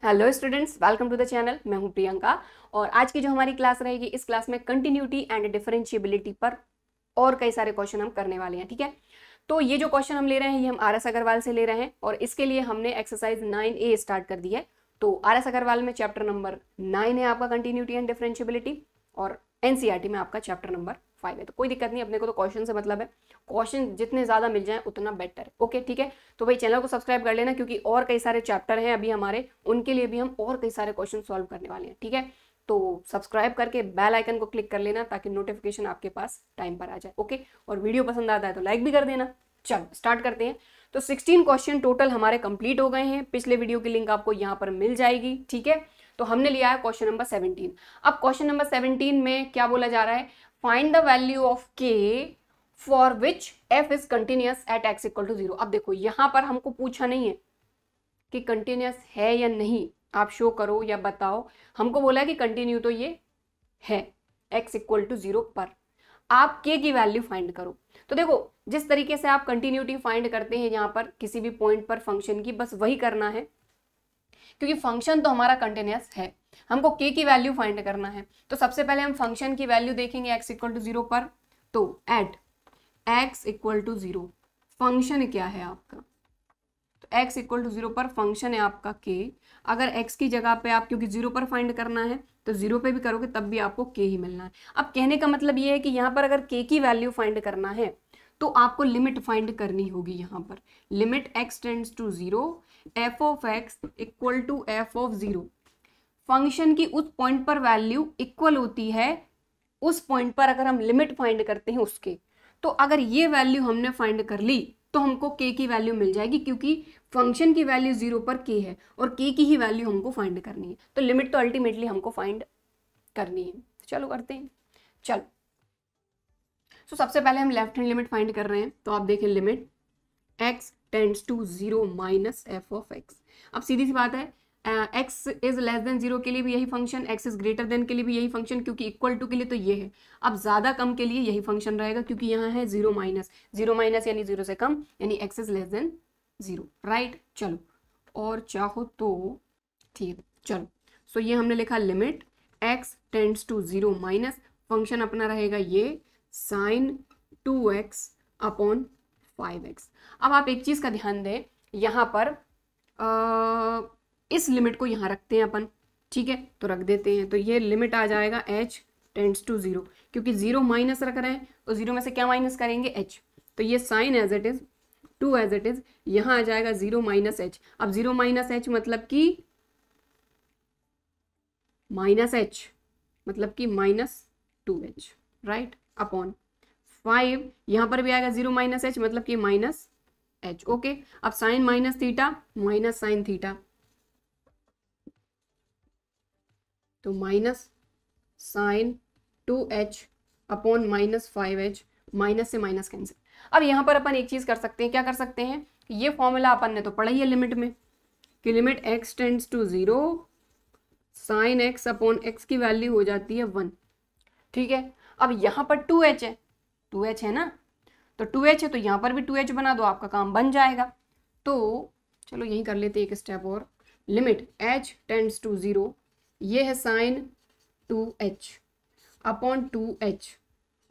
Hello students, welcome to the channel. मैं हूं प्रियंका और आज की जो हमारी क्लास रहेगी, इस क्लास में कंटिन्यूटी एंड डिफरेंशिएबिलिटी पर और कई सारे क्वेश्चन हम करने वाले हैं। ठीक है, तो ये जो क्वेश्चन हम ले रहे हैं ये हम आर.एस. अग्रवाल से ले रहे हैं और इसके लिए हमने एक्सरसाइज 9A स्टार्ट कर दी है। तो आर.एस. अग्रवाल में चैप्टर नंबर 9 है आपका कंटिन्यूटी एंड डिफरेंशिएबिलिटी और एनसीईआरटी में आपका चैप्टर नंबर 5 है। तो कोई दिक्कत नहीं, अपने को तो क्वेश्चन से मतलब है, क्वेश्चन जितने ज्यादा मिल जाएं उतना बेटर है। ओके ठीक है, तो भाई चैनल को सब्सक्राइब कर लेना क्योंकि और कई सारे चैप्टर हैं अभी हमारे, उनके लिए भी हम और कई सारे क्वेश्चन सॉल्व करने वाले हैं। ठीक है, तो सब्सक्राइब करके बेल आइकन को क्लिक कर लेना ताकि नोटिफिकेशन आपके पास टाइम पर आ जाए। ओके, और वीडियो पसंद आता है तो लाइक भी कर देना। चलो स्टार्ट करते हैं। तो 16 क्वेश्चन टोटल हमारे कंप्लीट हो गए हैं। पिछले वीडियो की लिंक आपको यहाँ पर मिल जाएगी। ठीक है, तो हमने लिया है क्वेश्चन नंबर 17। अब क्वेश्चन नंबर 17 में क्या बोला जा रहा है, find the value of k for which f is continuous at x equal to 0। अब देखो यहाँ पर हमको पूछा नहीं है कि कंटिन्यूअस है या नहीं, आप शो करो या बताओ। हमको बोला है कि कंटिन्यू तो ये है x इक्वल टू 0 पर, आप k की वैल्यू फाइंड करो। तो देखो जिस तरीके से आप कंटिन्यूटी फाइंड करते हैं यहाँ पर किसी भी पॉइंट पर फंक्शन की, बस वही करना है क्योंकि फंक्शन तो हमारा कंटिन्यूअस है, हमको k की वैल्यू फाइंड करना है। तो सबसे पहले हम फंक्शन की वैल्यू देखेंगे x इक्वल टू 0 पर। तो at x equal to 0 function क्या है आपका, तो x इक्वल टू 0 पर फंक्शन है आपका k। अगर x की जगह पे आप, क्योंकि 0 पर फाइंड करना है तो 0 पे भी करोगे तब भी आपको k ही मिलना है। अब कहने का मतलब ये है कि यहाँ पर अगर k की वैल्यू फाइंड करना है तो आपको लिमिट फाइंड करनी होगी। यहाँ पर limit x tends to 0 f of x equal to f of 0। Function की उस पॉइंट पर वैल्यू इक्वल होती है उस पॉइंट पर अगर हम लिमिट फाइंड करते हैं उसके। तो अगर ये वैल्यू हमने फाइंड कर ली तो हमको k की वैल्यू मिल जाएगी क्योंकि फंक्शन की वैल्यू 0 पर k है और k की ही वैल्यू हमको फाइंड करनी है। तो लिमिट तो अल्टीमेटली हमको फाइंड करनी है। चलो करते हैं। चलो तो सबसे पहले हम लेफ्ट हैंड लिमिट फाइंड कर रहे हैं। तो आप देखें limit x tends to 0 minus f of x। अब सीधी सी बात है, x इज लेस देन 0 के लिए भी यही function, x is greater than के लिए भी यही फंक्शन, क्योंकि इक्वल टू के लिए तो ये है। अब ज्यादा कम के लिए यही फंक्शन रहेगा क्योंकि यहाँ है 0 माइनस, 0 माइनस यानी 0 से कम, यानी x is less than 0। Right, चलो और चाहो तो ठीक है। चलो सो ये हमने लिखा limit x tends to 0 minus, function अपना रहेगा ये साइन 2x अपॉन 5x। अब आप एक चीज का ध्यान दें, यहाँ पर इस लिमिट को यहाँ रखते हैं अपन। ठीक है, तो रख देते हैं। तो ये लिमिट आ जाएगा h टेंड्स टू 0, क्योंकि 0 माइनस रख रहे हैं तो 0 में से क्या माइनस करेंगे, h। तो ये sine as it is 2 as it is, यहाँ आ जाएगा 0 माइनस h। अब 0 माइनस h मतलब कि माइनस h, मतलब कि माइनस 2h। राइट, अपॉन 5, यहाँ पर भी आएगा 0 माइनस h मतलब कि माइनस h। ओके, अब sine minus theta minus sine theta, तो minus sine 2h upon minus 5h, minus से माइनस कैंसिल। अब यहाँ पर अपन एक चीज कर सकते हैं, क्या कर सकते हैं, ये फॉर्मूला अपन ने तो पढ़ा ही है लिमिट में कि limit x tends to 0 sine x upon x की वैल्यू हो जाती है 1। ठीक है, अब यहाँ पर 2h है, 2h है ना, तो 2h है तो यहाँ पर भी 2h बना दो, आपका काम बन जाएगा। तो चलो यही कर लेते हैं एक स्टेप और। लिमिट h टेंड्स टू 0, ये है साइन 2h अपॉन 2h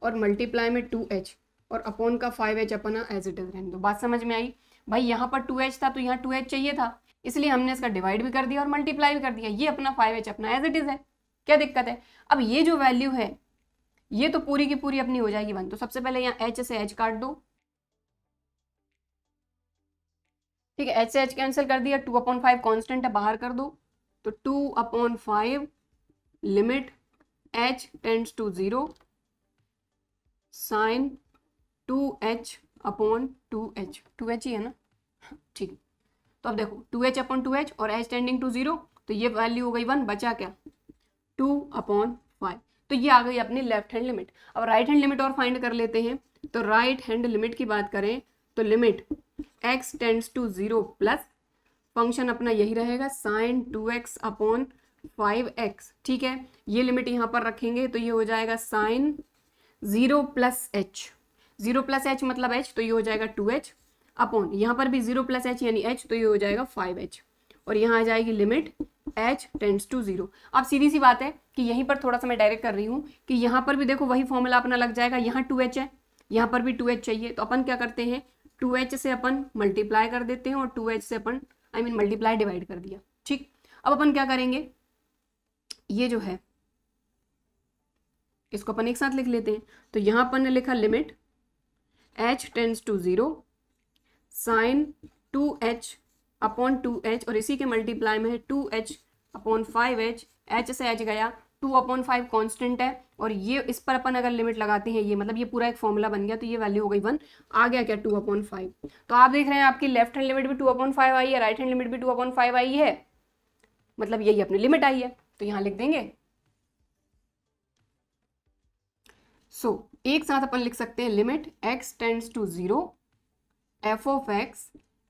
और मल्टीप्लाई में 2h और अपॉन का 5h अपना एज इट इज रहने दो। बात समझ में आई भाई, यहाँ पर 2h था तो यहाँ 2h चाहिए था, इसलिए हमने इसका डिवाइड भी कर दिया और मल्टीप्लाई भी कर दिया। ये अपना 5h अपना एज इट इज है, क्या दिक्कत है। अब ये जो वैल्यू है ये तो पूरी की पूरी अपनी हो जाएगी 1। तो सबसे पहले यहाँ h से h काट दो। ठीक है, h से h कैंसिल कर दिया, 2 अपॉन 5 कॉन्स्टेंट है, बाहर कर दो। तो 2 upon 5 limit h tends to 0 sine 2h upon 2h, 2h ही है ना, ठीक। तो अब देखो 2h अपॉन 2h और h टेंडिंग टू 0, तो ये वैल्यू हो गई 1, बचा क्या 2 अपॉन 5। तो ये आ गई अपनी लेफ्ट हैंड लिमिट। अब राइट हैंड लिमिट और फाइंड कर लेते हैं। तो राइट हैंड लिमिट की बात करें तो limit x tends to 0 plus function अपना यही रहेगा साइन 2x अपॉन 5x। ठीक है, ये लिमिट यहाँ पर रखेंगे तो ये हो जाएगा sine 0 plus h, 0 plus h मतलब h, तो ये हो जाएगा 2h अपॉन यहाँ पर भी 0 प्लस h यानी h, तो ये हो जाएगा 5h। और यहाँ आ जाएगी लिमिट h टेंड्स टू 0। अब सीधी सी बात है कि यहीं पर थोड़ा सा मैं डायरेक्ट कर रही हूँ कि यहाँ पर भी देखो वही फॉर्मूला अपना लग जाएगा, यहाँ 2h है, यहाँ पर भी 2h चाहिए, तो अपन क्या करते हैं 2h से अपन मल्टीप्लाई कर देते हैं और 2h से अपन मल्टीप्लाई डिवाइड कर दिया। ठीक, अब अपन क्या करेंगे, ये जो है इसको अपन एक साथ लिख लेते हैं। तो यहाँ अपन ने लिखा limit h tends to 0 sine 2h upon 2h, और इसी के मल्टीप्लाई में है 2h अपॉन 5h, h से h गया, 2/5 कांस्टेंट है, और ये इस पर अपन अगर लिमिट लगाते हैं, ये मतलब ये पूरा एक फॉर्मूला बन गया, तो ये वैल्यू हो गई 1, आ गया क्या 2/5। तो आप देख रहे हैं आपकी लेफ्ट हैंड लिमिट भी 2/5 आई है, राइट हैंड लिमिट भी 2/5 आई है, मतलब यही अपनी लिमिट आई है, तो यहाँ लिख देंगे। सो एक साथ अपन लिख सकते हैं limit x tends to 0 f of x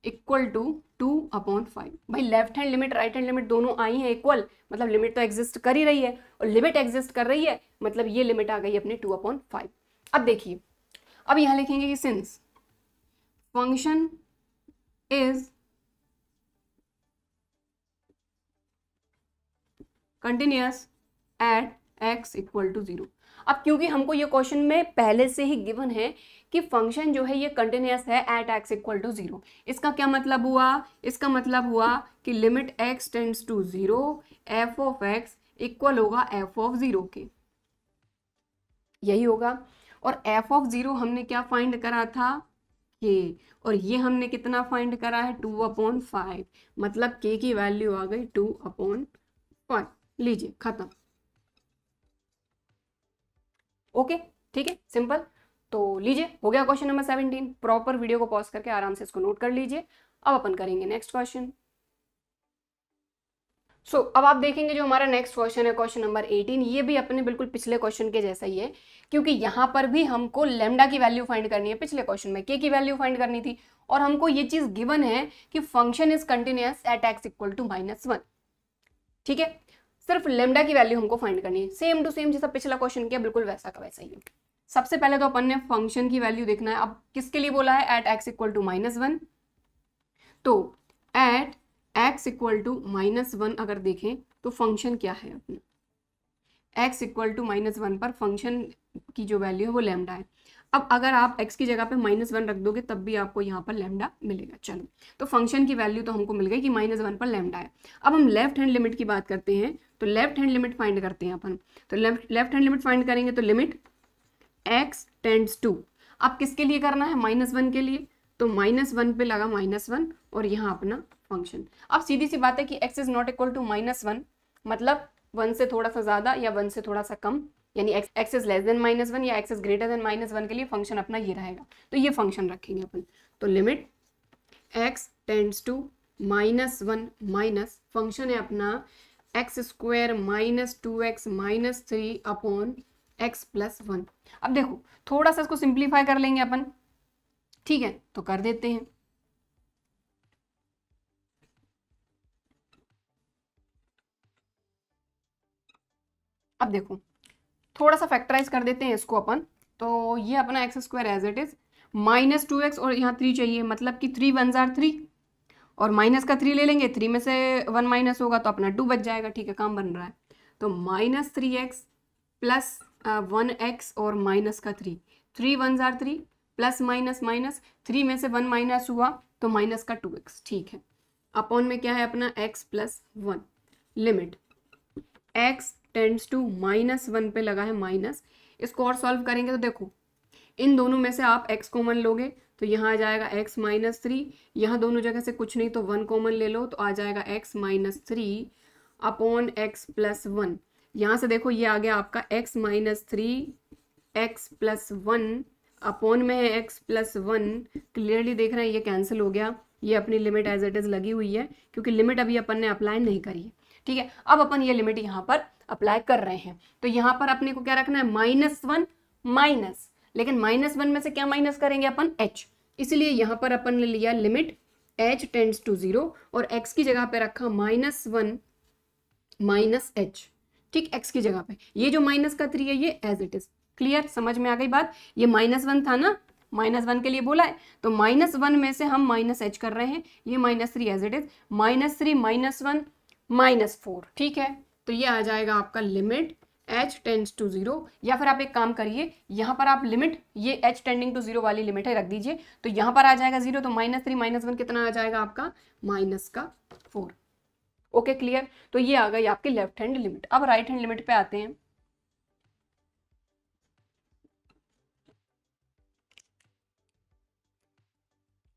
equal to 2/5। भाई left hand limit right hand limit दोनों आई हैं इक्वल, मतलब लिमिट तो एग्जिस्ट कर ही रही है, और लिमिट एग्जिस्ट कर रही है, मतलब ये लिमिट आ गई अपनी 2/5। अब देखिए, अब यहां लिखेंगे कि since function is continuous at x equal to 0। अब क्योंकि हमको ये क्वेश्चन में पहले से ही गिवन है कि फंक्शन जो है ये कंटिन्यूअस है एट x इक्वल टू 0, इसका क्या मतलब हुआ, इसका मतलब हुआ कि limit x tends to 0 f of x equal होगा f ऑफ 0 के, यही होगा। और f ऑफ 0 हमने क्या फाइंड करा था k, और ये हमने कितना फाइंड करा है 2/5, मतलब k की वैल्यू आ गई 2/5। लीजिए खत्म। ओके ठीक है, सिंपल। तो लीजिए हो गया क्वेश्चन नंबर 17। प्रॉपर वीडियो को पॉज करके आराम से इसको नोट कर लीजिए। अब अपन करेंगे नेक्स्ट क्वेश्चन। सो अब आप देखेंगे जो हमारा नेक्स्ट क्वेश्चन है क्वेश्चन नंबर 18, ये भी अपने बिल्कुल पिछले क्वेश्चन के जैसा ही है, क्योंकि यहाँ पर भी हमको लेमडा की वैल्यू फाइंड करनी है, पिछले क्वेश्चन में के की वैल्यू फाइंड करनी थी, और हमको ये चीज गिवन है कि function is continuous at x equal to -1। ठीक है, सिर्फ लेमडा की वैल्यू हमको फाइंड करनी है, सेम टू सेम जैसा पिछला क्वेश्चन किया, बिल्कुल वैसा का वैसा ही है। सबसे पहले तो अपन ने फंक्शन की वैल्यू देखना है। अब किसके लिए बोला है, एट x इक्वल टू -1, तो एट x इक्वल टू -1 अगर देखें तो फंक्शन क्या है अपना, x इक्वल टू -1 पर फंक्शन की जो वैल्यू है वो लेमडा है। अब अगर आप x की जगह पे -1 रख दोगे तब भी आपको यहाँ पर लेमडा मिलेगा। चलो, तो फंक्शन की वैल्यू तो हमको मिल गई कि -1 पर लेमडा है। अब हम लेफ्ट हैंड लिमिट की बात करते हैं, तो लेफ्ट हैंड लिमिट फाइंड करते हैं अपन। तो लेफ्ट हैंड लिमिट फाइंड करेंगे तो लिमिट x टेंड्स टू, अब किसके लिए करना है, -1 के लिए, तो -1 पे लगा -1 और यहाँ अपना फंक्शन। अब सीधी सी बात है कि x is not equal to -1, मतलब 1 से थोड़ा सा ज्यादा या 1 से थोड़ा सा कम, यानी x इज लेस देन -1 या x इज ग्रेटर देन -1 के लिए फंक्शन अपना ये रहेगा, तो ये फंक्शन रखेंगे अपन। तो limit x tends to -1 minus function है अपना x square -2x -3 upon x plus 1। अब देखो थोड़ा सा इसको सिंप्लीफाई कर लेंगे अपन, ठीक है, तो कर देते हैं। अब देखो थोड़ा सा फैक्टराइज कर देते हैं इसको अपन, तो ये अपना x square as it is -2x और यहाँ 3 चाहिए, मतलब कि 3 1 जार 3 और माइनस का 3 ले लेंगे, 3 में से 1 माइनस होगा तो अपना 2 बच जाएगा। ठीक है, काम बन रहा है। तो -3x प्लस 1x और माइनस का 3, 3 1 जार 3 प्लस माइनस माइनस 3 में से 1 माइनस हुआ तो माइनस का 2x। ठीक है, अपॉन में क्या है अपना x plus 1। Limit x tends to -1 पे लगा है माइनस। इसको और सॉल्व करेंगे तो देखो इन दोनों में से आप x कॉमन लोगे तो यहाँ आ जाएगा x -3, यहाँ दोनों जगह से कुछ नहीं तो 1 कॉमन ले लो तो आ जाएगा x -3 अपॉन x प्लस 1। यहाँ से देखो ये आ गया आपका x -3 x प्लस 1 अपॉन में है x प्लस 1। क्लियरली देख रहे हैं ये कैंसिल हो गया, ये अपनी लिमिट एज इट इज लगी हुई है क्योंकि लिमिट अभी अपन ने अप्लाई नहीं करी है। ठीक है, अब अपन ये लिमिट यहाँ पर अप्लाई कर रहे हैं, तो यहाँ पर अपने को क्या रखना है -1 माइनस, लेकिन -1 में से क्या माइनस करेंगे अपन h, इसलिए यहाँ पर अपन ने लिया लिमिट h टेंड्स टू 0 और x की जगह पे रखा -1 माइनस h। ठीक, x की जगह पे ये जो माइनस का 3 है ये एज इट इज। क्लियर, समझ में आ गई बात। ये -1 था ना, -1 के लिए बोला है तो -1 में से हम -h कर रहे हैं, ये -3 एज इट इज, -3 -1 -4, ठीक है। तो ये आ जाएगा आपका लिमिट h टेंड्स टू 0, या फिर आप एक काम करिए, यहाँ पर आप लिमिट ये h टेंडिंग टू 0 वाली लिमिट है रख दीजिए, तो यहाँ पर आ जाएगा 0, तो -3 -1 कितना आ जाएगा आपका -4। Okay clear. तो ये आ गई आपकी लेफ्ट हैंड लिमिट। अब राइट हैंड लिमिट पे आते हैं।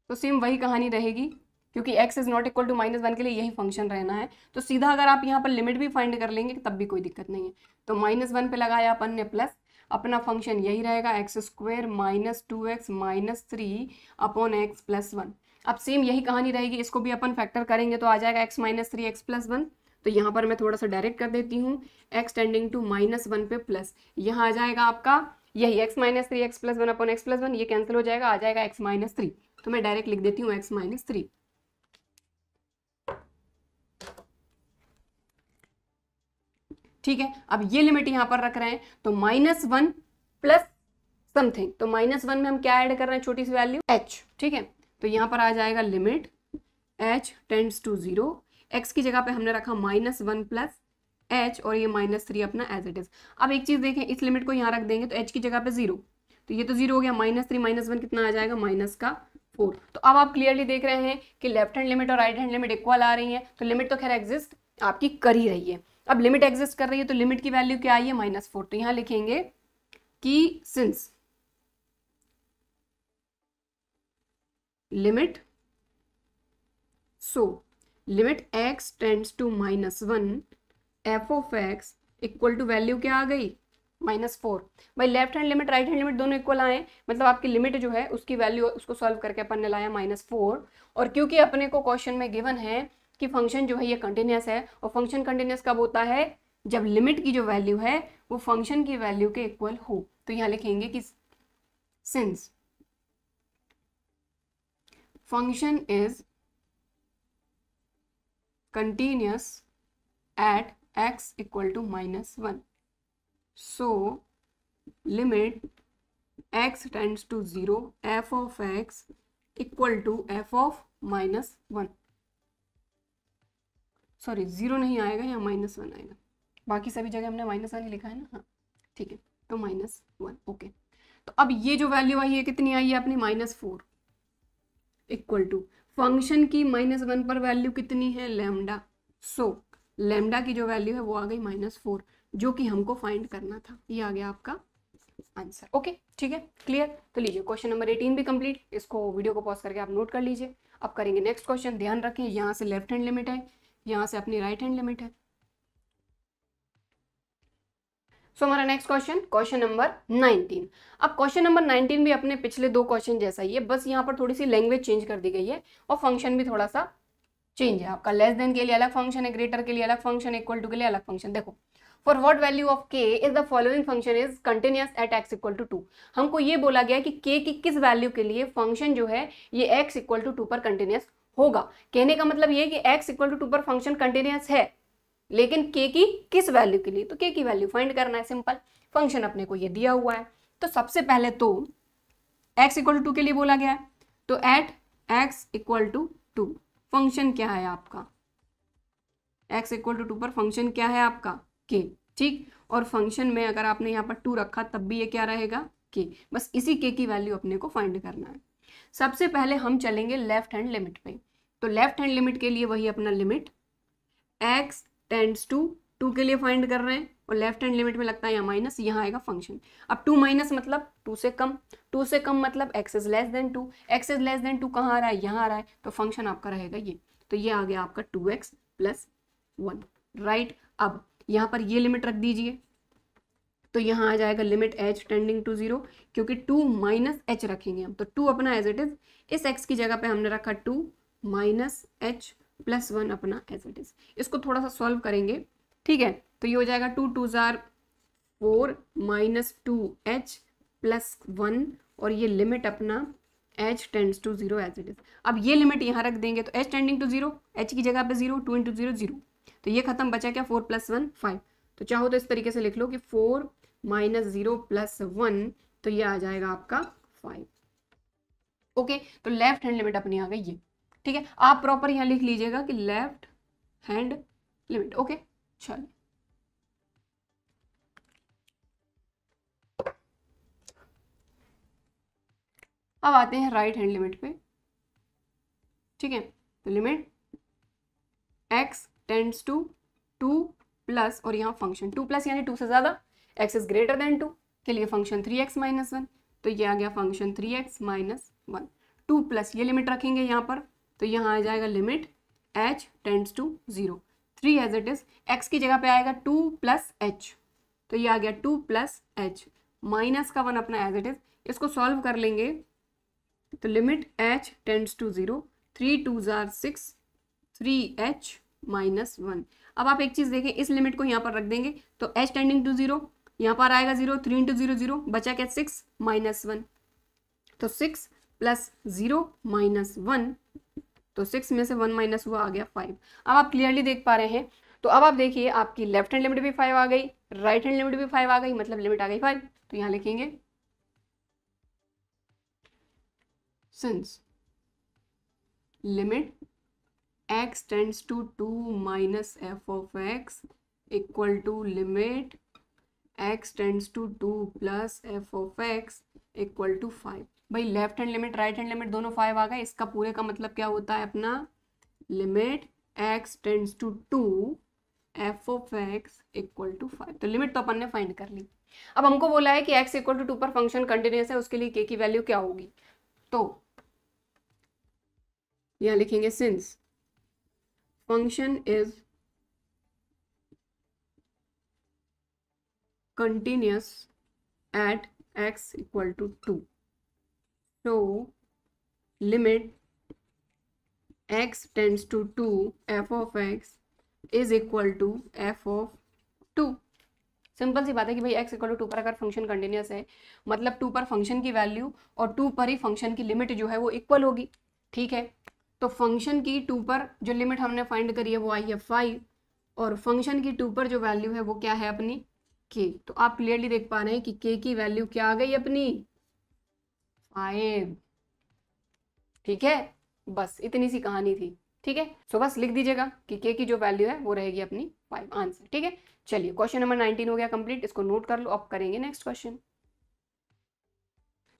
तो सेम वही कहानी रहेगी, क्योंकि x is not equal to -1 के लिए यही फंक्शन रहना है। तो सीधा अगर आप यहाँ पर लिमिट भी फाइंड कर लेंगे तब भी कोई दिक्कत नहीं है। तो -1 पे लगाया अपन ने प्लस, अपना फंक्शन यही रहेगा x² -2x -3 अपॉन x + 1। अब सेम यही कहानी रहेगी, इसको भी अपन फैक्टर करेंगे तो आ जाएगा x - 3 x + 1। तो यहाँ पर मैं थोड़ा सा डायरेक्ट कर देती हूँ, x टेंडिंग टू -1 पे प्लस, यहाँ आ जाएगा आपका यही x - 3 x + 1 अपॉन x + 1, ये कैंसिल हो जाएगा, आ जाएगा x - 3। तो मैं डायरेक्ट लिख देती हूँ x - 3। ठीक है। अब ये लिमिट यहां पर रख रहे हैं, तो -1 प्लस समथिंग, तो -1 में हम क्या ऐड कर रहे हैं, छोटी सी वैल्यू h, ठीक है। तो यहां पर आ जाएगा limit h tends to 0, x की जगह पे हमने रखा -1 प्लस h, और ये -3 अपना एज इट इज। अब एक चीज देखें, इस लिमिट को यहाँ रख देंगे तो h की जगह पे 0, तो ये तो 0 हो गया, -3 -1 कितना आ जाएगा -4। तो अब आप क्लियरली देख रहे हैं कि लेफ्ट हैंड लिमिट और राइट हैंड लिमिट इक्वल आ रही है। तो लिमिट तो खैर एग्जिस्ट आपकी कर ही रही है। अब लिमिट एग्जिस्ट कर रही है तो लिमिट की वैल्यू क्या आई है, -4। तो यहां लिखेंगे कि since limit limit x tends to -1 f of x equal to value क्या आ गई, -4। भाई left hand limit right hand limit दोनों इक्वल आए, मतलब आपकी लिमिट जो है उसकी वैल्यू, उसको सॉल्व करके अपन ने लाया -4। और क्योंकि अपने को क्वेश्चन में गिवन है कि फंक्शन जो है ये कंटिन्यूस है, और फंक्शन कंटिन्यूस कब होता है, जब लिमिट की जो वैल्यू है वो फंक्शन की वैल्यू के इक्वल हो। तो यहाँ लिखेंगे कि since function is continuous at x equal to -1, so limit x tends to 0 f of x equal to f of -1। Sorry 0 नहीं आएगा, यहाँ -1 आएगा, बाकी सभी जगह हमने -1 ही लिखा है ना, हाँ ठीक है। तो -1, ओके। तो अब ये जो वैल्यू आई है कितनी आई है अपनी, -4 इक्वल टू फंक्शन की -1 पर वैल्यू कितनी है, लैम्डा। सो लैम्डा की जो वैल्यू है वो आ गई -4, जो कि हमको फाइंड करना था। ये आ गया आपका आंसर। ओके ठीक है, क्लियर। तो लीजिए क्वेश्चन नंबर 18 भी कंप्लीट, इसको वीडियो को पॉज करके आप नोट कर लीजिए। अब करेंगे नेक्स्ट क्वेश्चन। ध्यान रखें, यहाँ से लेफ्ट हैंड लिमिट है, यहाँ से अपनी राइट हैंड लिमिट है। सो हमारा नेक्स्ट क्वेश्चन, क्वेश्चन नंबर 19। अब क्वेश्चन नंबर 19 भी अपने पिछले दो क्वेश्चन जैसा ही है, बस यहाँ पर थोड़ी सी लैंग्वेज चेंज कर दी गई है और फंक्शन भी थोड़ा सा चेंज है। आपका लेस देन के लिए अलग फंक्शन है, ग्रेटर के लिए अलग फंक्शन, इक्वल टू के लिए अलग फंक्शन। देखो, for what value of k is the following function is continuous at x equal to 2। हमको ये बोला गया कि k की किस वैल्यू के लिए फंक्शन जो है ये x इक्वल टू 2 पर कंटिन्यूअस होगा। कहने का मतलब ये है कि x इक्वल टू 2 पर फंक्शन कंटिन्यूअस है, लेकिन k की किस वैल्यू के लिए, तो k की वैल्यू फाइंड करना है। सिंपल, फंक्शन अपने को ये दिया हुआ है। तो सबसे पहले तो x इक्वल टू 2 के लिए बोला गया है, तो at x equal to 2 function क्या है आपका, x इक्वल टू 2 पर फंक्शन क्या है आपका k, ठीक। और फंक्शन में अगर आपने यहाँ पर 2 रखा तब भी ये क्या रहेगा k। बस इसी k की वैल्यू अपने को फाइंड करना है। सबसे पहले हम चलेंगे लेफ्ट हैंड लिमिट पे। तो लेफ्ट हैंड लिमिट के लिए वही अपना लिमिट x टेंड्स टू 2 के लिए फाइंड कर रहे हैं, और लेफ्ट हैंड लिमिट में लगता है यहाँ माइनस, यहाँ आएगा फंक्शन। अब 2 माइनस मतलब 2 से कम, 2 से कम मतलब x is less than 2, x is less than 2 कहाँ आ रहा है, यहाँ आ रहा है, तो फंक्शन आपका रहेगा ये। तो ये आ गया आपका 2x + 1, राइट। अब यहाँ पर ये लिमिट रख दीजिए, तो यहाँ आ जाएगा लिमिट h टेंडिंग टू 0, क्योंकि 2 माइनस h रखेंगे हम, तो 2 अपना एज इट इज, इस x की जगह पे हमने रखा 2 माइनस h + 1 अपना एज इट इज। इसको थोड़ा सा सॉल्व करेंगे, ठीक है। तो ये हो जाएगा 2 2 जार 4 माइनस 2h + 1, और ये लिमिट अपना h tends to 0 as it is. अब ये लिमिट यहाँ रख देंगे, तो h टेंडिंग टू 0, h की जगह पे 0, 2 × 0 0, तो ये खत्म, बचा क्या 4 + 1 5। तो चाहो तो इस तरीके से लिख लो कि 4 - 0 + 1, तो ये आ जाएगा आपका 5। ओके, तो लेफ्ट हैंड लिमिट अपनी आ गई ये, ठीक है। आप प्रॉपर यहाँ लिख लीजिएगा कि लेफ्ट हैंड लिमिट। ओके चलो, अब आते हैं राइट हैंड लिमिट पे। ठीक है, तो limit x tends to 2 plus, और यहाँ फंक्शन 2 प्लस यानी 2 से ज़्यादा, x इज ग्रेटर देन 2 के लिए फंक्शन 3x माइनस 1, तो ये आ गया फंक्शन 3x माइनस 1। 2 प्लस ये लिमिट रखेंगे यहाँ पर, तो यहाँ आ जाएगा limit h tends to 0, 3 as it is, x की जगह पे आएगा 2 प्लस h, तो ये आ गया 2 प्लस h माइनस का 1 अपना एज इट इज। इसको सॉल्व कर लेंगे तो लिमिट h टेंड्स टू 0, 3 2 जार 6, 3h माइनस 1। अब आप एक चीज़ देखें, इस लिमिट को यहाँ पर रख देंगे तो h टेंडिंग टू 0, यहाँ पर आएगा 0, 3 इंटू 0 0, बचा क्या 6 माइनस 1, तो 6 प्लस 0 माइनस 1, तो 6 में से 1 माइनस हुआ आ गया 5। अब आप क्लियरली देख पा रहे हैं, तो अब आप देखिए आपकी लेफ्ट हैंड लिमिट भी 5 आ गई, राइट हैंड लिमिट भी 5 आ गई, मतलब लिमिट आ गई 5। तो यहाँ लिखेंगे since limit x tends to 2 minus f of x equal to limit x tends to 2 plus f of x equal to 5। भाई left hand limit right hand limit दोनों 5 आ गए, इसका पूरे का मतलब क्या होता है अपना, limit x tends to 2 f of x equal to 5। तो लिमिट तो अपन ने फाइंड कर ली। अब हमको बोला है कि x इक्वल टू 2 पर फंक्शन कंटिन्यूस है, उसके लिए k की वैल्यू क्या होगी, तो यहाँ लिखेंगे since function is continuous at x equal to 2, so limit x tends to 2 f of x is equal to f of 2। Simple सी बात है कि भाई x इक्वल टू 2 पर अगर फंक्शन कंटिन्यूस है, मतलब 2 पर फंक्शन की वैल्यू और 2 पर ही फंक्शन की लिमिट जो है वो इक्वल होगी। ठीक है, तो फंक्शन की 2 पर जो लिमिट हमने फाइंड करी है वो आई है 5, और फंक्शन की 2 पर जो वैल्यू है वो क्या है अपनी k। तो आप क्लियरली देख पा रहे हैं कि k की वैल्यू क्या आ गई अपनी 5। ठीक है, बस इतनी सी कहानी थी। ठीक है, सो बस लिख दीजिएगा कि k की जो वैल्यू है वो रहेगी अपनी 5, आंसर। ठीक है, चलिए क्वेश्चन नंबर 19 हो गया कंप्लीट, इसको नोट कर लो। अब करेंगे next question.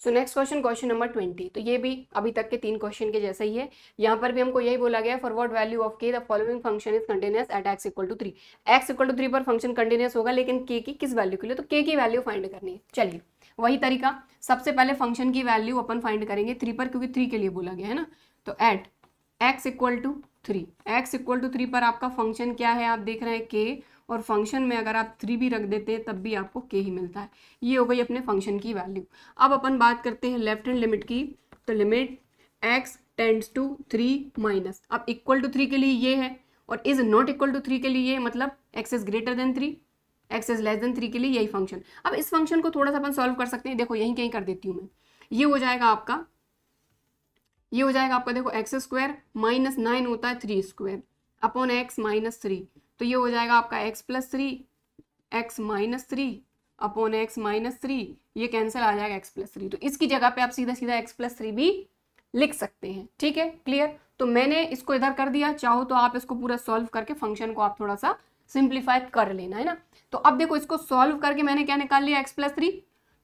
So next question, question number 20। तो ये भी अभी तक के 3 क्वेश्चन के जैसा ही है। यहाँ पर भी हमको यही बोला गया, for what value of k the following function is continuous at x equal to 3। x equal to 3 पर फंक्शन कंटिन्यूअस होगा, लेकिन k की किस वैल्यू के लिए, तो k की वैल्यू फाइंड करनी है। चलिए वही तरीका, सबसे पहले फंक्शन की वैल्यू अपन फाइंड करेंगे 3 पर, क्योंकि 3 के लिए बोला गया है ना। तो at x equal to 3, x equal to 3 पर आपका फंक्शन क्या है, आप देख रहे हैं k, और फंक्शन में अगर आप 3 भी रख देते हैं तब भी आपको k ही मिलता है। ये हो गई अपने फंक्शन की वैल्यू। अब अपन बात करते हैं लेफ्ट हैंड लिमिट की, तो limit x tends to 3 minus, अब इक्वल टू 3 के लिए ये है, और इज नॉट इक्वल टू 3 के लिए ये, मतलब x is greater than 3, x is less than 3 के लिए यही फंक्शन। अब इस फंक्शन को थोड़ा सा अपन सॉल्व कर सकते हैं, देखो यहीं कहीं कर देती हूँ मैं। ये हो जाएगा आपका देखो एक्स स्क्वायर माइनस 9 होता है 3 स्क्वायर अपॉन एक्स माइनस 3, तो ये हो जाएगा आपका x plus 3, x minus 3 upon x minus 3, ये कैंसिल आ जाएगा x प्लस 3। तो इसकी जगह पे आप सीधा सीधा x प्लस 3 भी लिख सकते हैं। ठीक है, क्लियर। तो मैंने इसको इधर कर दिया, चाहो तो आप इसको पूरा सॉल्व करके फंक्शन को आप थोड़ा सा सिंप्लीफाई कर लेना है ना। तो अब देखो इसको सॉल्व करके मैंने क्या निकाल लिया, x प्लस 3,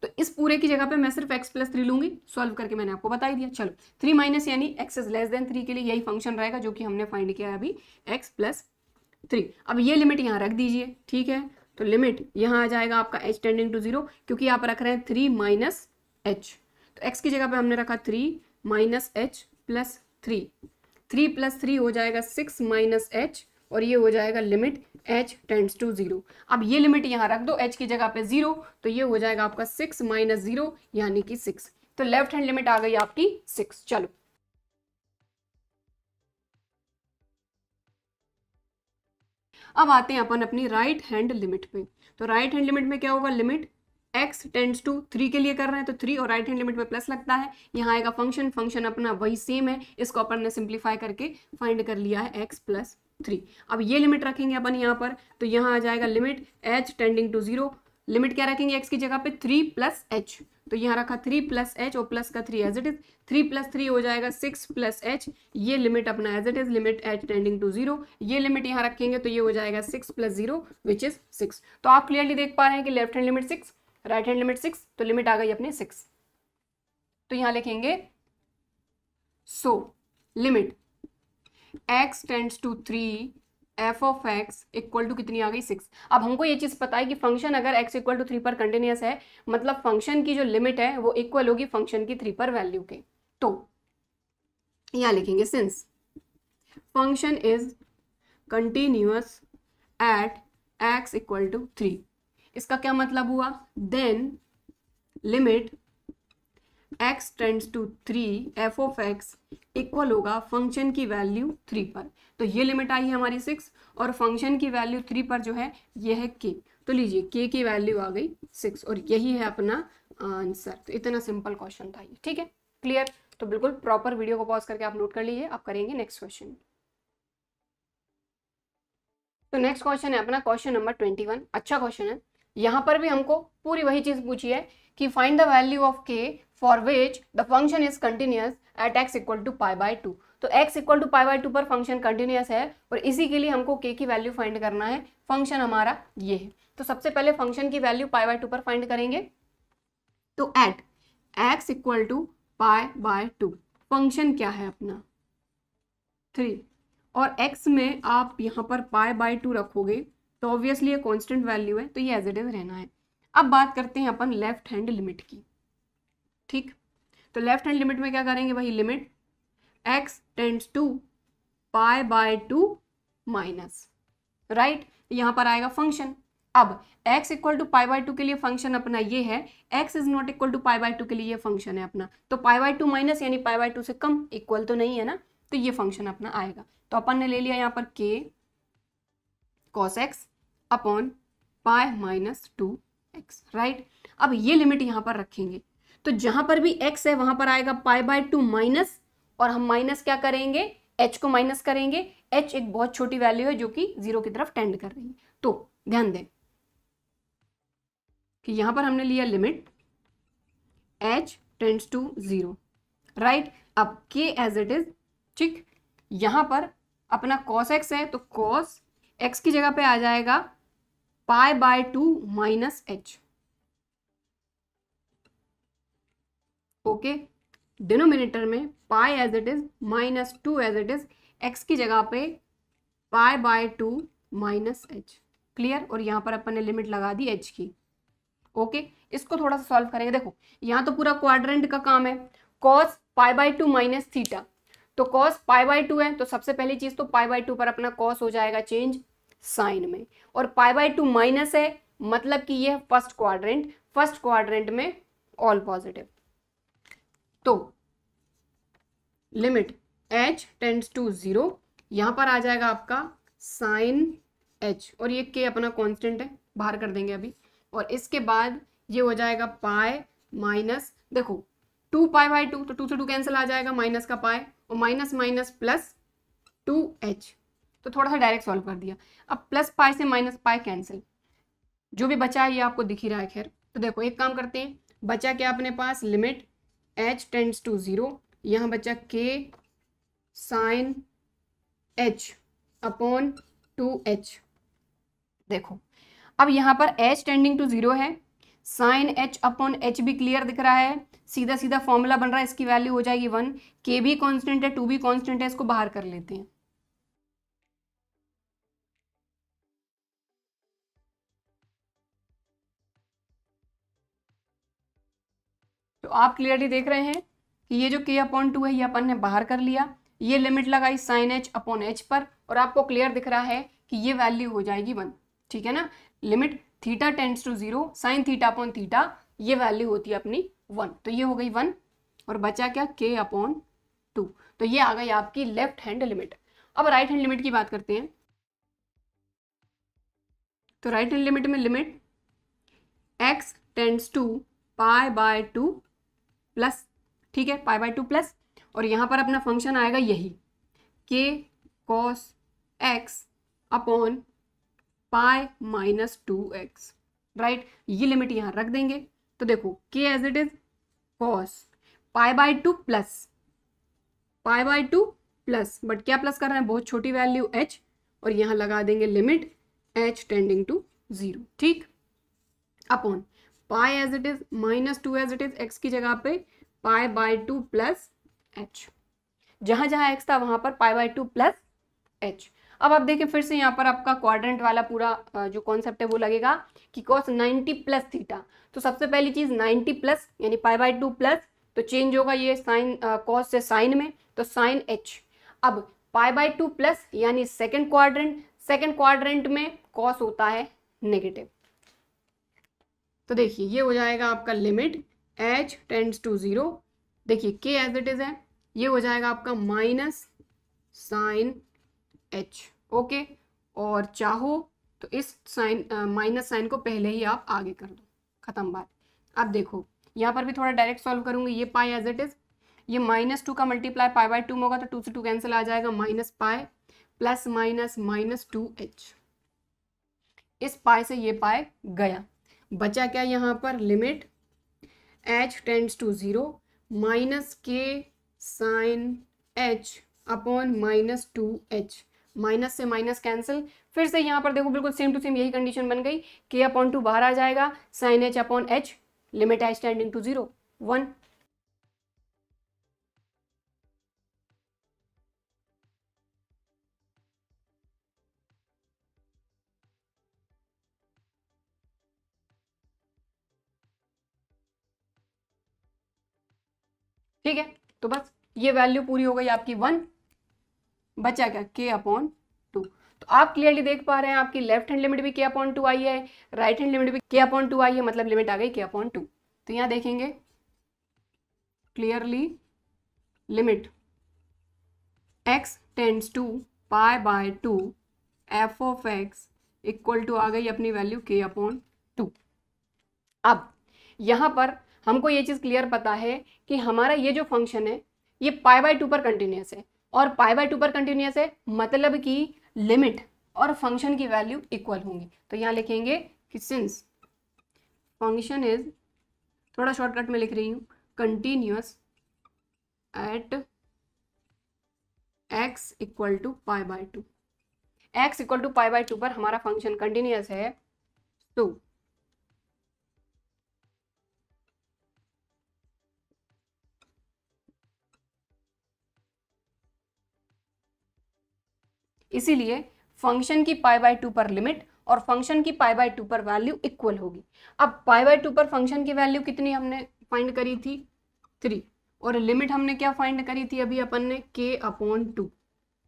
तो इस पूरे की जगह पे मैं सिर्फ x प्लस 3 लूंगी, सॉल्व करके मैंने आपको बता ही दिया। चलो 3 माइनस यानी x इज लेस देन 3 के लिए यही फंक्शन रहेगा जो कि हमने फाइंड किया है अभी, x प्लस 3। अब ये लिमिट यहाँ रख दीजिए। ठीक है, तो लिमिट यहाँ आ जाएगा आपका h टेंडिंग टू 0, क्योंकि आप रख रहे हैं 3 माइनस h, तो x की जगह पे हमने रखा 3 माइनस h प्लस 3, 3 प्लस 3 हो जाएगा 6 माइनस h, और ये हो जाएगा लिमिट h टेंड्स टू 0। अब ये लिमिट यहाँ रख दो h की जगह पे 0, तो ये हो जाएगा आपका 6 माइनस 0 यानी कि 6। तो लेफ्ट हैंड लिमिट आ गई आपकी 6। चलो अब आते हैं अपन अपनी राइट हैंड लिमिट पे। तो राइट हैंड लिमिट में क्या होगा, लिमिट x टेंड्स टू 3 के लिए कर रहे हैं तो 3, और राइट हैंड लिमिट में प्लस लगता है, यहाँ आएगा फंक्शन अपना वही सेम है, इसको अपन ने सिंप्लीफाई करके फाइंड कर लिया है x प्लस 3। अब ये लिमिट रखेंगे अपन यहाँ पर, तो यहाँ आ जाएगा limit h tending to 0, limit क्या रखेंगे एक्स की जगह पे 3 प्लस एच, तो यहाँ रखा 3 प्लस एच और प्लस का 3 एज इट इज, 3 प्लस 3 हो जाएगा 6 प्लस एच, ये लिमिट अपना as it is, limit h tending to 0, ये लिमिट यहाँ रखेंगे तो ये हो जाएगा 6 प्लस 0 विच इज 6। तो आप क्लियरली देख पा रहे हैं कि left hand limit 6, right hand limit 6, तो लिमिट आ गई अपने 6। तो यहाँ लिखेंगे so limit x tends to 3 f of x equal to कितनी आ गई 6। अब हमको ये चीज पता है कि फंक्शन अगर x इक्वल टू 3 पर कंटिन्यूअस है, मतलब फंक्शन की जो लिमिट है वो इक्वल होगी फंक्शन की 3 पर वैल्यू के। तो यहां लिखेंगे since function is continuous at x equal to 3, इसका क्या मतलब हुआ, then limit x tends to 3 f of x equal होगा फंक्शन की वैल्यू 3 पर। तो ये लिमिट आई है हमारी 6 और फंक्शन की वैल्यू 3 पर जो है ये है k, तो लीजिए k की वैल्यू आ गई 6 और यही है अपना आंसर। तो इतना सिंपल क्वेश्चन था ये, ठीक है, क्लियर। तो बिल्कुल प्रॉपर वीडियो को पॉज करके आप नोट कर लीजिए, आप करेंगे नेक्स्ट क्वेश्चन। तो नेक्स्ट क्वेश्चन है अपना क्वेश्चन नंबर 21। अच्छा क्वेश्चन है, यहाँ पर भी हमको पूरी वही चीज पूछी है कि find the value of k for which the function is continuous at x equal to pi by 2। तो x equal to pi by 2 पर फंक्शन कंटिन्यूअस है और इसी के लिए हमको k की वैल्यू फाइंड करना है। फंक्शन हमारा ये है, तो सबसे पहले फंक्शन की वैल्यू पाई बाय 2 पर फाइंड करेंगे। तो at x equal to pi by 2 function क्या है अपना 3 और x में आप यहाँ पर पाई बाय 2 रखोगे तो ऑब्वियसली ये कांस्टेंट वैल्यू है, तो ये एज इट इज रहना है। अब बात करते हैं अपन लेफ्ट हैंड लिमिट की, ठीक। तो लेफ्ट हैंड लिमिट में क्या करेंगे, वही limit x tends to pi by 2 minus, right, यहाँ पर आएगा फंक्शन। अब x equal to pi by 2 के लिए फंक्शन अपना ये है, x is not equal to pi by 2 के लिए ये फंक्शन है अपना, तो पाई बाय 2 माइनस यानी पाई बाय 2 से कम, इक्वल तो नहीं है ना, तो ये फंक्शन अपना आएगा। तो अपन ने ले लिया यहाँ पर k cos x upon pi minus 2x, right. अब ये लिमिट यहाँ पर रखेंगे तो जहां पर भी x है वहां पर आएगा पाई बाय 2 माइनस, और हम माइनस क्या करेंगे, h को माइनस करेंगे। h एक बहुत छोटी वैल्यू है जो कि 0 की तरफ टेंड कर रही है। तो ध्यान दें कि यहां पर हमने लिया limit h tends to 0, right. अब k एज इट इज, ठीक, यहां पर अपना cos x है तो cos x की जगह पे आ जाएगा pi by 2 minus h, okay. Denominator में pi as it is minus 2 as it is, x की जगह पे pi by 2 minus h, clear. और यहाँ पर अपन ने लिमिट लगा दी h की, ओके। इसको थोड़ा सा सॉल्व करेंगे। देखो यहाँ तो पूरा क्वाड्रेंट का काम है, cos pi by 2 minus theta, तो cos पाई बाय 2 है तो सबसे पहली चीज तो पाई बाय 2 पर अपना cos हो जाएगा चेंज साइन में, और पाई बाय 2 माइनस है मतलब कि ये फर्स्ट क्वाड्रेंट में ऑल पॉजिटिव। तो लिमिट h टेंड्स टू 0, यहां पर आ जाएगा आपका साइन h, और ये k अपना कांस्टेंट है, बाहर कर देंगे अभी, और इसके बाद ये हो जाएगा पाई माइनस, देखो 2 पाई बाय 2 तो 2 से 2 कैंसिल आ जाएगा, माइनस का पाई और माइनस माइनस प्लस 2h, तो थोड़ा सा डायरेक्ट सॉल्व कर दिया। अब प्लस पाई से माइनस पाई कैंसिल, जो भी बचा है ये आपको दिख ही रहा है। खैर तो देखो एक काम करते हैं, बचा क्या अपने पास, लिमिट h टेंड्स टू 0, यहाँ बचा k sign h upon 2h। देखो अब यहाँ पर h टेंडिंग टू 0 है, साइन h अपॉन h भी क्लियर दिख रहा है, सीधा सीधा फॉर्मूला बन रहा है, इसकी वैल्यू हो जाएगी 1, k भी कांस्टेंट है 2 भी कांस्टेंट है, इसको बाहर कर लेते हैं। तो आप क्लियरली देख रहे हैं कि ये जो k अपॉन 2 है ये अपन ने बाहर कर लिया, ये लिमिट लगाई साइन h अपॉन h पर, और आपको क्लियर दिख रहा है कि ये वैल्यू हो जाएगी 1, ठीक है ना। Limit theta tends to 0, sine theta upon theta, ये वैल्यू होती है अपनी 1, तो ये हो गई 1, और बचा क्या k अपॉन 2, तो ये आ गई आपकी लेफ्ट हैंड लिमिट। अब राइट हैंड लिमिट की बात करते हैं। तो राइट हैंड लिमिट में limit x tends to pi by 2 plus, ठीक है, पाई बाय 2 प्लस, और यहाँ पर अपना फंक्शन आएगा यही k cos x upon pi minus 2x, right. ये लिमिट यहाँ रख देंगे तो देखो के as it is cos π/2 plus π/2 plus, but क्या प्लस कर रहे हैं, बहुत छोटी वैल्यू h, और यहाँ लगा देंगे लिमिट h टेंडिंग टू 0, ठीक, upon pi as it is -2 as it is, x की जगह पे π/2 प्लस h, जहां जहां x था वहां पर π/2 प्लस h। अब आप देखिए फिर से यहाँ पर आपका क्वाड्रेंट वाला पूरा जो कॉन्सेप्ट है वो लगेगा कि cos 90 प्लस थीटा, तो सबसे पहली चीज 90 प्लस यानी π/2 प्लस, तो चेंज होगा ये साइन कॉस से साइन में, तो साइन h। अब π/2 प्लस यानी सेकंड क्वाड्रेंट में कॉस होता है नेगेटिव, तो देखिए ये हो जाएगा आपका लिमिट h टेंड्स टू 0, देखिए k एज इट इज है, ये हो जाएगा आपका माइनस साइन h, ओके, और चाहो तो इस साइन माइनस साइन को पहले ही आप आगे कर दो, खत्म बात। अब देखो यहाँ पर भी थोड़ा डायरेक्ट सॉल्व करूंगी, ये पाई एज इट इज, ये -2 का मल्टीप्लाई π/2 में होगा तो 2 से 2 कैंसिल आ जाएगा, -π प्लस माइनस -2h, इस पाई से ये पाई गया, बचा क्या यहाँ पर, limit h tends to 0 minus के sine h upon -2h, minus से माइनस कैंसिल, फिर से यहाँ पर देखो बिल्कुल सेम टू सेम यही कंडीशन बन गई, k/2 बाहर आ जाएगा, sine h upon h, limit h tending to 0 1। ठीक है, तो बस ये वैल्यू पूरी हो गई आपकी 1, बचा क्या k/2, तो आप क्लियरली देख पा रहे हैं आपकी लेफ्ट हैंड लिमिट भी k/2 आई है, राइट हैंड लिमिट भी k/2 आई है, मतलब लिमिट आ गई k/2। तो यहाँ देखेंगे clearly limit x tends to π/2 f of x equal to आ गई अपनी वैल्यू k/2। अब यहाँ पर हमको ये चीज़ क्लियर पता है कि हमारा ये जो फंक्शन है ये π/2 पर कंटिन्यूस है, और π/2 पर कंटिन्यूस है मतलब कि लिमिट और फंक्शन की वैल्यू इक्वल होंगी। तो यहाँ लिखेंगे कि सिंस फंक्शन इज, थोड़ा शॉर्टकट में लिख रही हूँ, continuous at x equal to π/2, x equal to π/2 पर हमारा फंक्शन कंटिन्यूस है, तो इसीलिए फंक्शन की π/2 पर लिमिट और फंक्शन की π/2 पर वैल्यू इक्वल होगी। अब π/2 पर फंक्शन की वैल्यू कितनी हमने फाइंड करी थी 3, और लिमिट हमने क्या फाइंड करी थी अभी अपन ने k/2,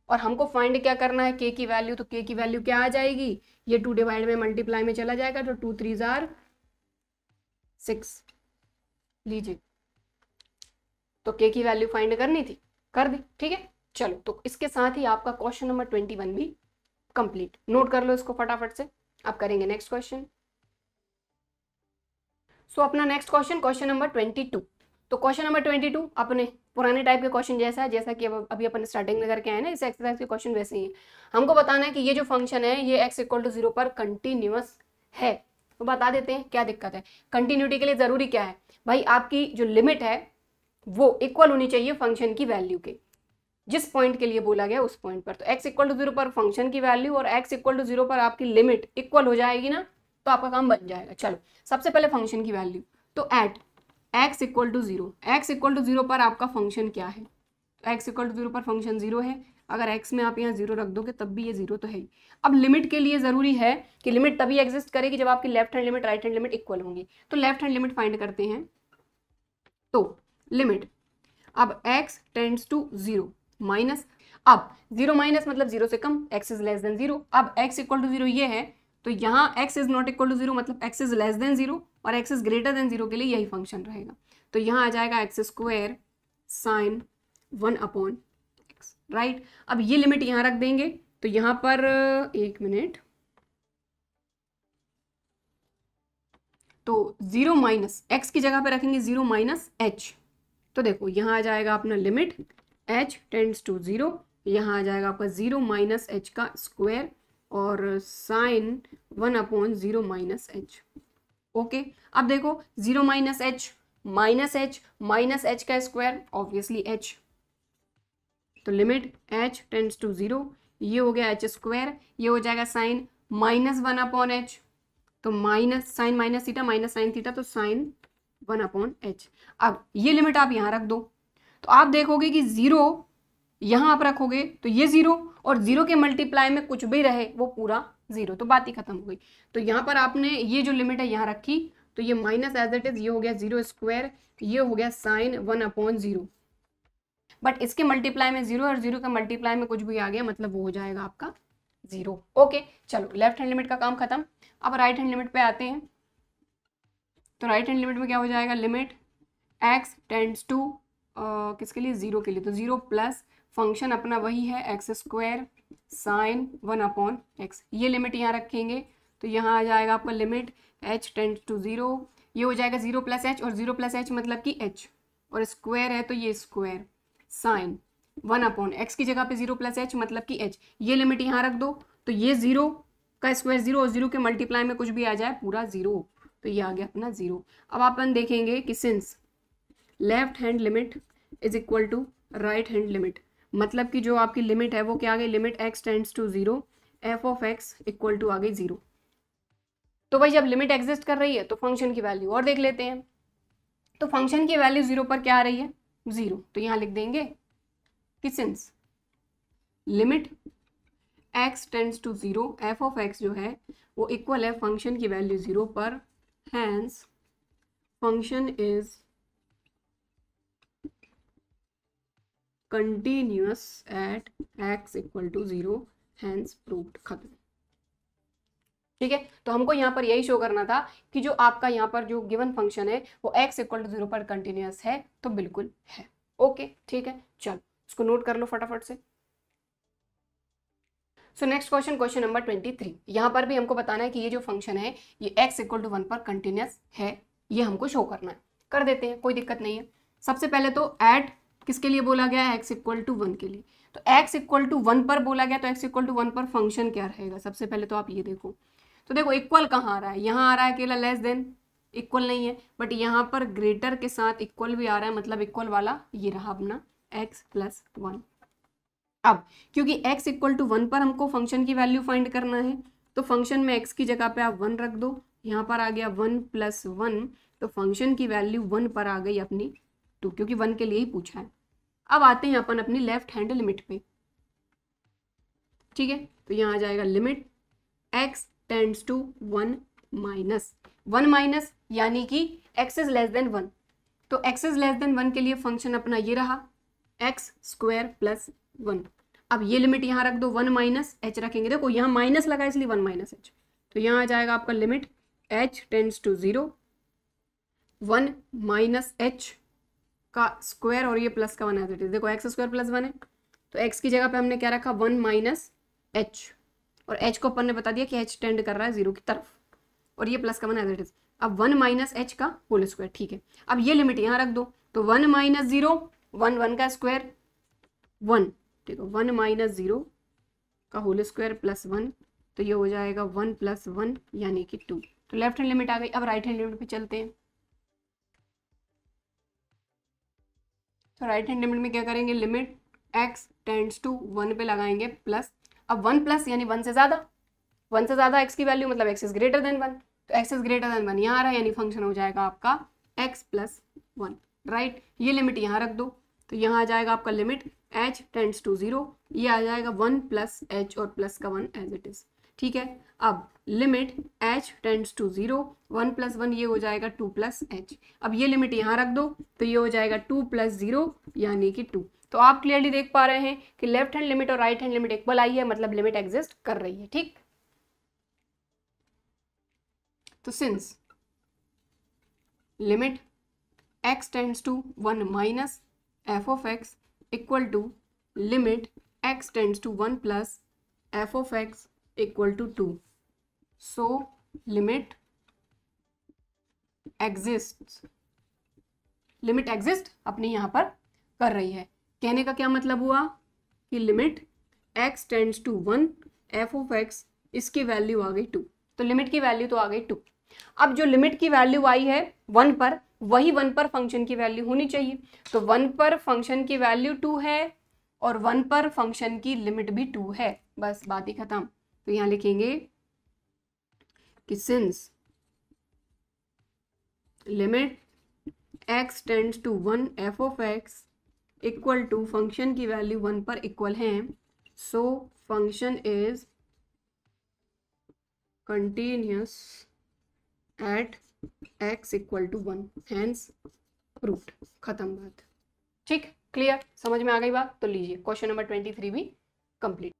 और हमको फाइंड क्या करना है k की वैल्यू, तो k की वैल्यू क्या आ जाएगी, ये 2 डिवाइड में मल्टीप्लाई में चला जाएगा, तो 2 3 जार 6 लीजिए, तो k की वैल्यू फाइंड करनी थी, कर दी, ठीक है। चलो तो इसके साथ ही आपका क्वेश्चन नंबर 21 भी कंप्लीट, नोट कर लो इसको फटाफट से। अब करेंगे नेक्स्ट क्वेश्चन। सो अपना नेक्स्ट क्वेश्चन नंबर 22। तो क्वेश्चन नंबर 22 अपने पुराने टाइप के क्वेश्चन जैसा है, जैसा कि अभी अपन स्टार्टिंग में करके आए ना, इस एक्सरसाइज के क्वेश्चन वैसे ही है। हमको बताना है कि ये जो फंक्शन है ये x इक्वल टू 0 पर कंटिन्यूअस है। तो बता देते हैं क्या दिक्कत है। कंटिन्यूटी के लिए जरूरी क्या है भाई, आपकी जो लिमिट है वो इक्वल होनी चाहिए फंक्शन की वैल्यू के, जिस पॉइंट के लिए बोला गया उस पॉइंट पर। तो x इक्वल टू 0 पर फंक्शन की वैल्यू और x इक्वल टू 0 पर आपकी लिमिट इक्वल हो जाएगी ना, तो आपका काम बन जाएगा। चलो सबसे पहले फंक्शन की वैल्यू, तो at x equal to 0, x equal to 0 पर आपका फंक्शन क्या है, तो x इक्वल टू 0 पर फंक्शन 0 है। अगर x में आप यहाँ 0 रख दोगे तब भी ये 0 तो है ही। अब लिमिट के लिए जरूरी है कि लिमिट तभी एग्जिस्ट करेगी जब आपकी left hand limit right hand limit equal होंगी। तो लेफ्ट हैंड लिमिट फाइंड करते हैं, तो लिमिट अब x टेंड्स टू 0 माइनस, अब 0 माइनस मतलब 0 से कम, x इज लेस देन 0। अब x इक्वल टू 0 ये है, तो यहाँ x is not equal to 0 मतलब x इज लेस देन 0 और x इज ग्रेटर देन 0 के लिए यही फंक्शन रहेगा। तो यहाँ आ जाएगा x square sine 1 upon x, right. अब ये लिमिट यहाँ रख देंगे, तो यहाँ पर एक मिनट, तो 0 माइनस x की जगह पे रखेंगे 0 माइनस h। तो देखो यहाँ आ जाएगा अपना लिमिट h टेंड्स टू 0, यहाँ आ जाएगा आपका 0 माइनस h का स्क्वायर और sine 1 upon 0 minus h। Okay अब देखो 0 माइनस एच माइनस एच का स्क्वायर ऑब्वियसली एच, तो लिमिट एच टेंड्स टू 0, ये हो गया एच स्क्वायर, ये हो जाएगा साइन -1 अपॉन एच, तो minus sine minus theta minus sine theta, तो साइन 1 अपॉन एच। अब ये लिमिट आप यहाँ रख दो, तो आप देखोगे कि 0 यहाँ आप रखोगे तो ये 0 और 0 के मल्टीप्लाई में कुछ भी रहे वो पूरा 0, तो बात ही खत्म हो गई। तो यहाँ पर आपने ये जो लिमिट है यहाँ रखी, तो ये माइनस एज इट इज, ये हो गया 0 स्क्वायर, ये हो गया साइन 1 अपॉन 0, बट इसके मल्टीप्लाई में 0 और 0 के मल्टीप्लाई में कुछ भी आ गया मतलब वो हो जाएगा आपका 0। ओके चलो लेफ्ट हैंड लिमिट का काम खत्म। अब राइट हैंड लिमिट पे आते हैं, तो राइट हैंड लिमिट में क्या हो जाएगा, लिमिट x टेंड्स टू किसके लिए, 0 के लिए, तो 0 प्लस फंक्शन अपना वही है x square sine 1 upon x, ये लिमिट यहाँ रखेंगे, तो यहाँ आ जाएगा आपका लिमिट h टेंड्स टू 0, ये हो जाएगा 0 प्लस एच, और 0 प्लस एच मतलब कि h, और स्क्वायर है तो ये स्क्वायर साइन 1 अपॉन एक्स की जगह पे 0 प्लस एच मतलब कि h, ये लिमिट यहाँ रख दो, तो ये 0 का स्क्वायर 0 और 0 के मल्टीप्लाई में कुछ भी आ जाए पूरा 0, तो ये आ गया अपना 0। अब अपन देखेंगे कि since left hand limit is equal to right hand limit, मतलब कि जो आपकी लिमिट है वो क्या आ गई, limit x tends to 0 f of x equal to आ गई 0। तो भाई जब लिमिट एग्जिस्ट कर रही है तो फंक्शन की वैल्यू और देख लेते हैं, तो फंक्शन की वैल्यू 0 पर क्या आ रही है, 0, तो यहाँ लिख देंगे कि since limit x tends to 0 f of x जो है वो इक्वल है फंक्शन की वैल्यू 0 पर, hence function is continuous at x equal to 0, hence proved, खत्म। ठीक है, तो हमको यहाँ पर यही शो करना था कि जो आपका यहाँ पर जो गिवन फंक्शन है वो x इक्वल टू 0 पर कंटिन्यूअस है, तो बिल्कुल है। ओके ठीक है, चलो इसको नोट कर लो फटाफट से। So next question, question number 23, यहाँ पर भी हमको बताना है कि ये जो फंक्शन है ये x इक्वल टू 1 पर कंटिन्यूअस है, ये हमको शो करना है, कर देते हैं कोई दिक्कत नहीं है। सबसे पहले तो ऐड किसके लिए बोला गया है, x इक्वल टू 1 के लिए, तो x इक्वल टू 1 पर बोला गया, तो x इक्वल टू 1 पर फंक्शन क्या रहेगा, सबसे पहले तो आप ये देखो, तो देखो इक्वल कहाँ आ रहा है, यहाँ आ रहा है अकेला लेस देन, इक्वल नहीं है, बट यहाँ पर ग्रेटर के साथ इक्वल भी आ रहा है, मतलब इक्वल वाला ये रहा अपना x प्लस 1। अब क्योंकि x इक्वल टू 1 पर हमको फंक्शन की वैल्यू फाइंड करना है, तो फंक्शन में x की जगह पे आप 1 रख दो, यहाँ पर आ गया 1 प्लस 1, तो फंक्शन की वैल्यू 1 पर आ गई अपनी 2, क्योंकि 1 के लिए ही पूछा है। अब आते हैं अपन अपनी लेफ्ट हैंड लिमिट पे, ठीक है, तो यहाँ आ जाएगा limit x tends to 1 minus यानी कि x इज लेस देन 1, तो x इज लेस देन 1 के लिए फंक्शन अपना ये रहा x स्क्वायर प्लस 1। अब ये लिमिट यहाँ रख दो, 1 माइनस एच रखेंगे, देखो यहाँ माइनस लगा इसलिए 1 माइनस एच, तो यहाँ आ जाएगा आपका limit h tends to 0 1 minus h का स्क्वायर और ये प्लस का 1 एज इट इज, देखो x स्क्वायर प्लस 1 है, तो x की जगह पे हमने क्या रखा 1 माइनस एच, और h को अपन ने बता दिया कि h टेंड कर रहा है 0 की तरफ, और ये प्लस का 1 एज इट इज। अब 1 माइनस एच का होल स्क्वायर, ठीक है, अब ये लिमिट यहाँ रख दो, तो 1 माइनस 0 1 का स्क्वायर 1, ठीक है, 1 माइनस 0 का होल स्क्वायर प्लस 1, तो ये हो जाएगा 1 प्लस 1 यानी कि 2, तो लेफ्ट हैंड लिमिट आ गई। अब राइट हैंड लिमिट पे चलते हैं, तो राइट हैंड लिमिट में क्या करेंगे, लिमिट x टेंड्स टू 1 पे लगाएंगे प्लस, अब 1 प्लस यानी 1 से ज़्यादा x की वैल्यू मतलब x इज ग्रेटर देन 1, तो x इज ग्रेटर देन 1 यहाँ आ रहा है, यानी फंक्शन हो जाएगा आपका x प्लस 1, राइट, ये लिमिट यहाँ रख दो, तो यहाँ आ जाएगा आपका लिमिट h टेंड्स टू 0, ये आ जाएगा 1 प्लस h और प्लस का 1 एज इट इज, ठीक है। अब limit h tends to 0 1 plus 1 ये हो जाएगा 2 प्लस h, अब ये लिमिट यहाँ रख दो, तो ये हो जाएगा 2 प्लस 0 यानी कि 2। तो आप क्लियरली देख पा रहे हैं कि लेफ्ट हैंड लिमिट और राइट हैंड लिमिट इक्वल आई है, मतलब लिमिट एग्जिस्ट कर रही है, ठीक। तो since limit x tends to 1 minus f of x equal to limit x tends to 1 plus f of x equal to 2, so limit exist अपनी यहाँ पर कर रही है। कहने का क्या मतलब हुआ कि limit x tends to 1 f of x इसकी वैल्यू आ गई 2, तो लिमिट की वैल्यू तो आ गई 2। अब जो लिमिट की वैल्यू आई है 1 पर, वही 1 पर फंक्शन की वैल्यू होनी चाहिए। तो 1 पर फंक्शन की वैल्यू 2 है और 1 पर फंक्शन की लिमिट भी 2 है, बस बात ही खत्म। तो यहाँ लिखेंगे कि since limit x tends to 1 f of x equal to function की वैल्यू 1 पर इक्वल है, so function is continuous at x equal to 1, hence proved, खत्म बात। ठीक, क्लियर, समझ में आ गई बात। तो लीजिए क्वेश्चन नंबर 23 भी कंप्लीट।